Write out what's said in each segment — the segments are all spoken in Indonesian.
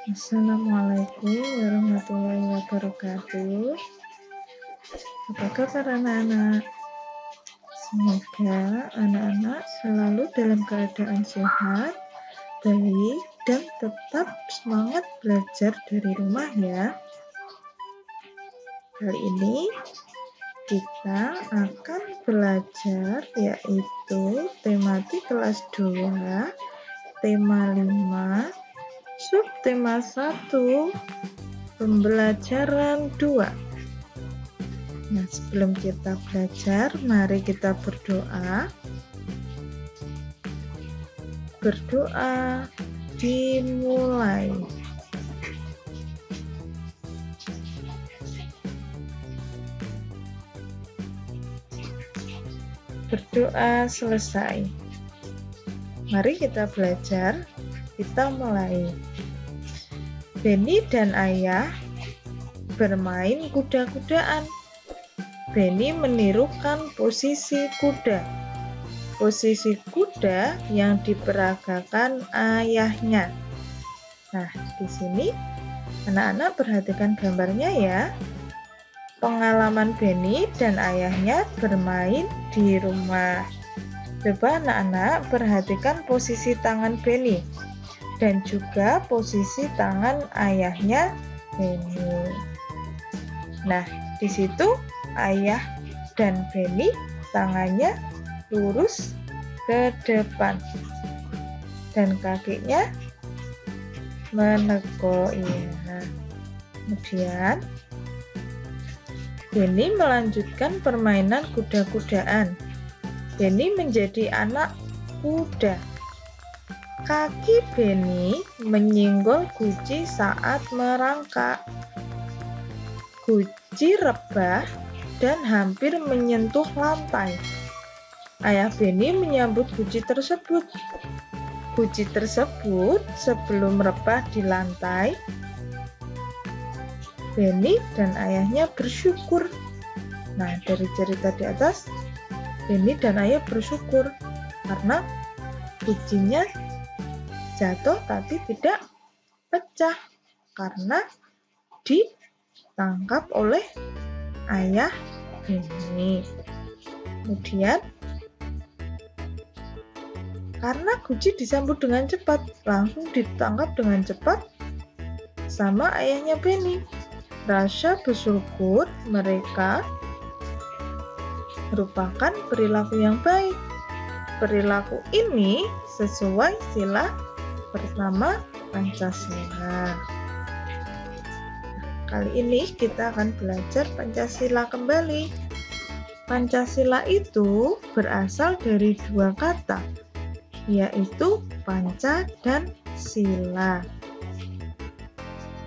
Assalamualaikum warahmatullahi wabarakatuh. Apa kabar anak-anak? Semoga anak-anak selalu dalam keadaan sehat, baik, dan tetap semangat belajar dari rumah ya. Kali ini kita akan belajar yaitu tematik kelas 2, tema 5, subtema 1, pembelajaran 2. Nah, sebelum kita belajar, mari kita berdoa. Berdoa dimulai. Berdoa selesai. Mari kita belajar. Kita mulai. Benny dan ayah bermain kuda-kudaan. Benny menirukan posisi kuda. Posisi kuda yang diperagakan ayahnya. Nah, di sini anak-anak perhatikan gambarnya ya. Pengalaman Benny dan ayahnya bermain di rumah. Coba anak-anak perhatikan posisi tangan Benny dan juga posisi tangan ayahnya Benny. Nah, di situ ayah dan Benny tangannya lurus ke depan dan kakinya meneguk. Ya. Kemudian Benny melanjutkan permainan kuda-kudaan. Benny menjadi anak kuda. Kaki Benny menyinggol guci saat merangkak. Guci rebah dan hampir menyentuh lantai. Ayah Benny menyambut guci tersebut. Guci tersebut sebelum rebah di lantai, Benny dan ayahnya bersyukur. Nah, dari cerita di atas, Benny dan ayah bersyukur karena gucinya jatuh tapi tidak pecah karena ditangkap oleh ayah Benny. Kemudian karena guci disambut dengan cepat, langsung ditangkap dengan cepat sama ayahnya Benny. Rasa bersyukur mereka merupakan perilaku yang baik. Perilaku ini sesuai sila pertama Pancasila. Kali ini kita akan belajar Pancasila kembali. Pancasila itu berasal dari dua kata, yaitu panca dan sila.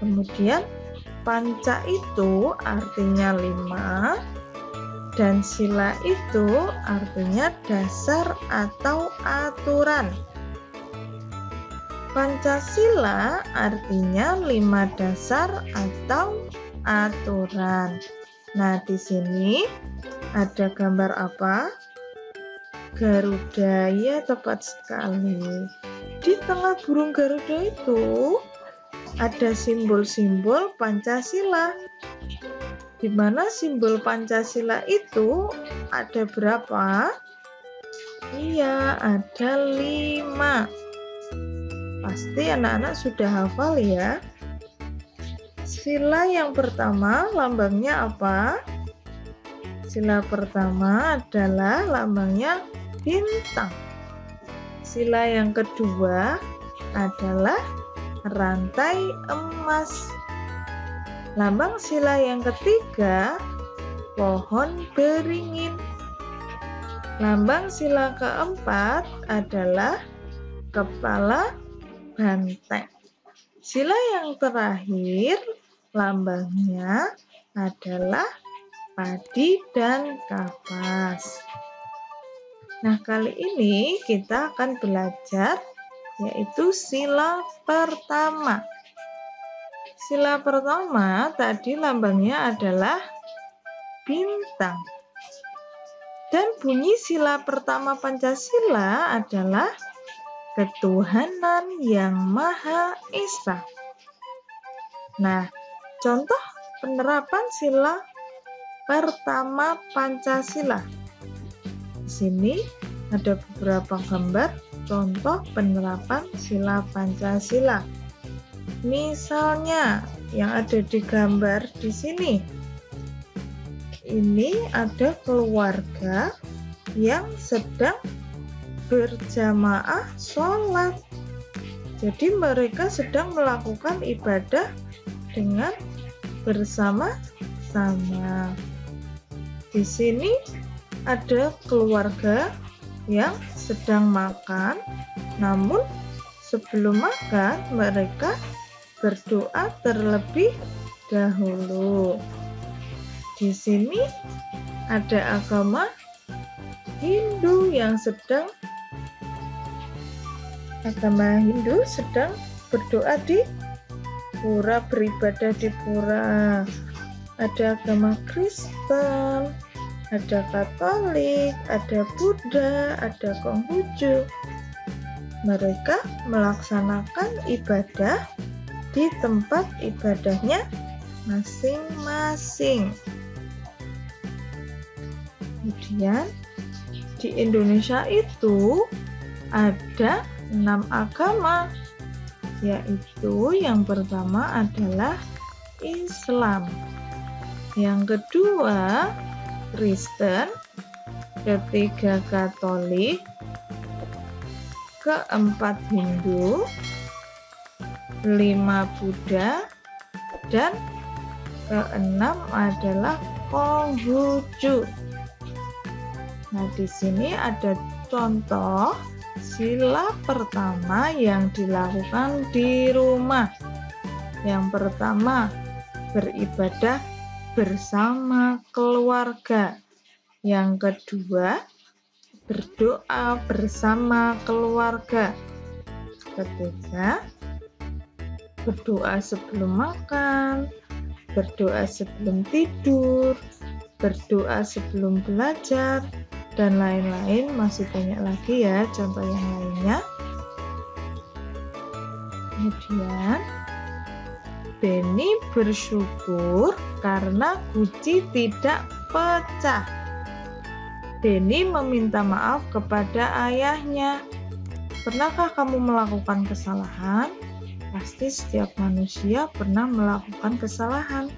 Kemudian panca itu artinya 5 dan sila itu artinya dasar atau aturan. Pancasila artinya 5 dasar atau aturan. Nah, di sini ada gambar apa? Garuda, ya tepat sekali. Di tengah burung Garuda itu ada simbol-simbol Pancasila. Di mana simbol Pancasila itu ada berapa? Iya, ada 5. Pasti anak-anak sudah hafal ya. Sila yang pertama lambangnya apa? Sila pertama adalah lambangnya bintang. Sila yang kedua adalah rantai emas. Lambang sila yang ketiga pohon beringin. Lambang sila keempat adalah kepala banteng. Sila yang terakhir lambangnya adalah padi dan kapas. Nah, kali ini kita akan belajar yaitu sila pertama. Sila pertama tadi lambangnya adalah bintang. Dan bunyi sila pertama Pancasila adalah ketuhanan yang Maha Esa. Nah, contoh penerapan sila pertama Pancasila. Di sini ada beberapa gambar contoh penerapan sila Pancasila. Misalnya yang ada di gambar di sini. Ini ada keluarga yang sedang berjamaah sholat. Jadi mereka sedang melakukan ibadah dengan bersama-sama. Di sini ada keluarga yang sedang makan, namun sebelum makan mereka berdoa terlebih dahulu. Di sini ada agama Hindu yang sedang berdoa di pura, beribadah di pura. Ada agama Kristen, ada Katolik, ada Buddha, ada Konghucu. Mereka melaksanakan ibadah di tempat ibadahnya masing-masing. Kemudian di Indonesia itu ada 6 agama, yaitu yang pertama adalah Islam, yang kedua Kristen, ketiga Katolik, keempat Hindu, 5 Buddha, dan keenam adalah Konghucu. Nah, di sini ada contoh sila pertama yang dilakukan di rumah. Yang pertama, beribadah bersama keluarga. Yang kedua, berdoa bersama keluarga. Ketiga, berdoa sebelum makan, berdoa sebelum tidur, berdoa sebelum belajar, dan lain-lain. Masih banyak lagi ya contoh yang lainnya. Kemudian Beni bersyukur karena guci tidak pecah. Beni meminta maaf kepada ayahnya. Pernahkah kamu melakukan kesalahan? Pasti setiap manusia pernah melakukan kesalahan.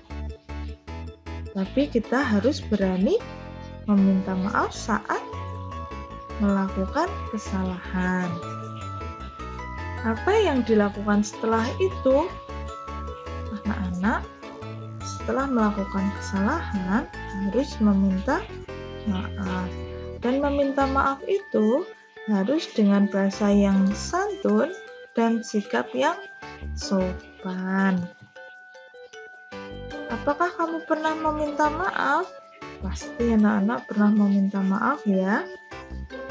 Tapi kita harus berani meminta maaf saat melakukan kesalahan. Apa yang dilakukan setelah itu? Anak-anak setelah melakukan kesalahan harus meminta maaf. Dan meminta maaf itu harus dengan bahasa yang santun dan sikap yang sopan. Apakah kamu pernah meminta maaf? Pasti anak-anak pernah meminta maaf ya.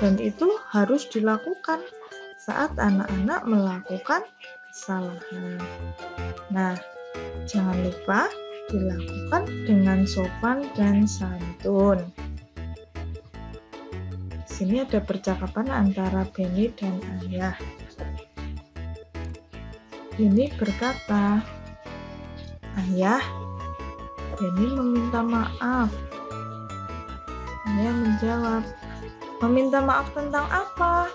Dan itu harus dilakukan saat anak-anak melakukan kesalahan. Nah, jangan lupa dilakukan dengan sopan dan santun. Di sini ada percakapan antara Beni dan ayah. Beni berkata, "Ayah, Beni meminta maaf." Ayah menjawab, "Meminta maaf tentang apa?"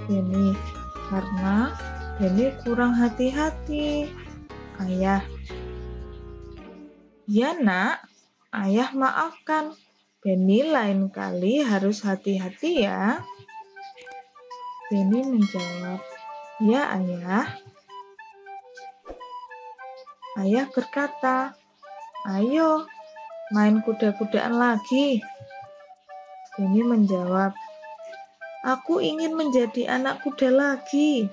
Beni, "Karena Beni kurang hati-hati." Ayah, "Ya nak, ayah maafkan. Beni lain kali harus hati-hati ya." Beni menjawab, "Ya ayah." Ayah berkata, "Ayo, main kuda-kudaan lagi." Beni menjawab, "Aku ingin menjadi anak kuda lagi."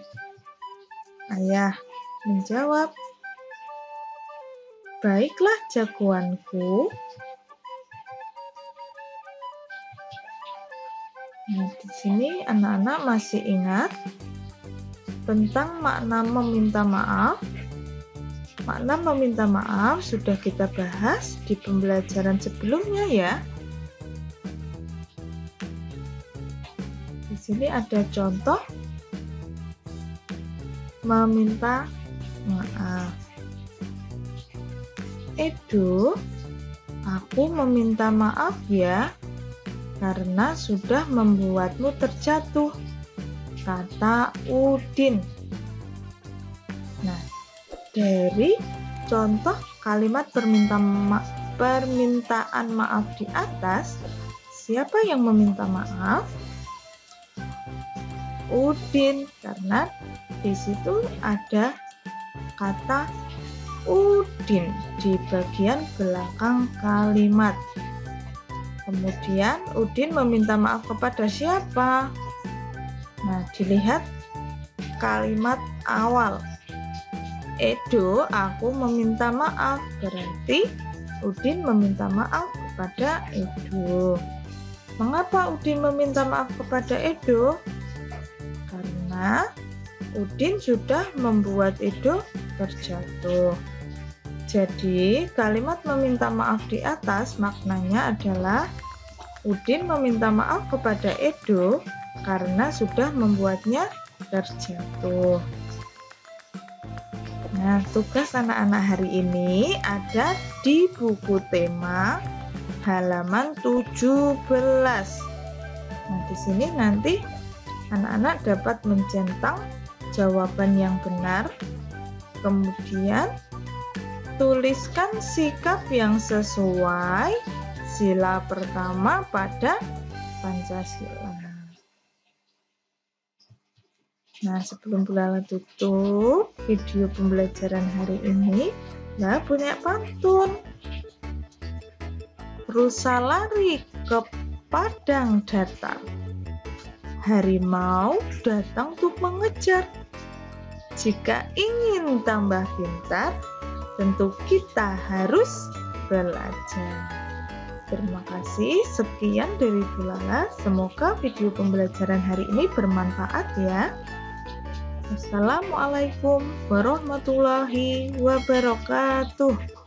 Ayah menjawab, "Baiklah jagoanku." Nah, di sini anak-anak masih ingat tentang makna meminta maaf. Makna meminta maaf sudah kita bahas di pembelajaran sebelumnya ya. Di sini ada contoh meminta maaf. Edo, aku meminta maaf ya karena sudah membuatmu terjatuh, kata Udin. Nah, dari contoh kalimat permintaan maaf di atas, siapa yang meminta maaf? Udin, karena di situ ada kata Udin di bagian belakang kalimat. Kemudian Udin meminta maaf kepada siapa? Nah, dilihat kalimat awal. Edo, aku meminta maaf. Berarti Udin meminta maaf kepada Edo. Mengapa Udin meminta maaf kepada Edo? Karena Udin sudah membuat Edo terjatuh. Jadi, kalimat meminta maaf di atas maknanya adalah Udin meminta maaf kepada Edo karena sudah membuatnya terjatuh. Nah, tugas anak-anak hari ini ada di buku tema halaman 17. Nah, di sini nanti anak-anak dapat mencentang jawaban yang benar. Kemudian tuliskan sikap yang sesuai sila pertama pada Pancasila. Nah, sebelum Bulala tutup video pembelajaran hari ini, Bunda punya pantun. Rusa lari ke padang datar, harimau datang untuk mengejar. Jika ingin tambah pintar, tentu kita harus belajar. Terima kasih, sekian dari Bulala. Semoga video pembelajaran hari ini bermanfaat ya. Assalamualaikum warahmatullahi wabarakatuh.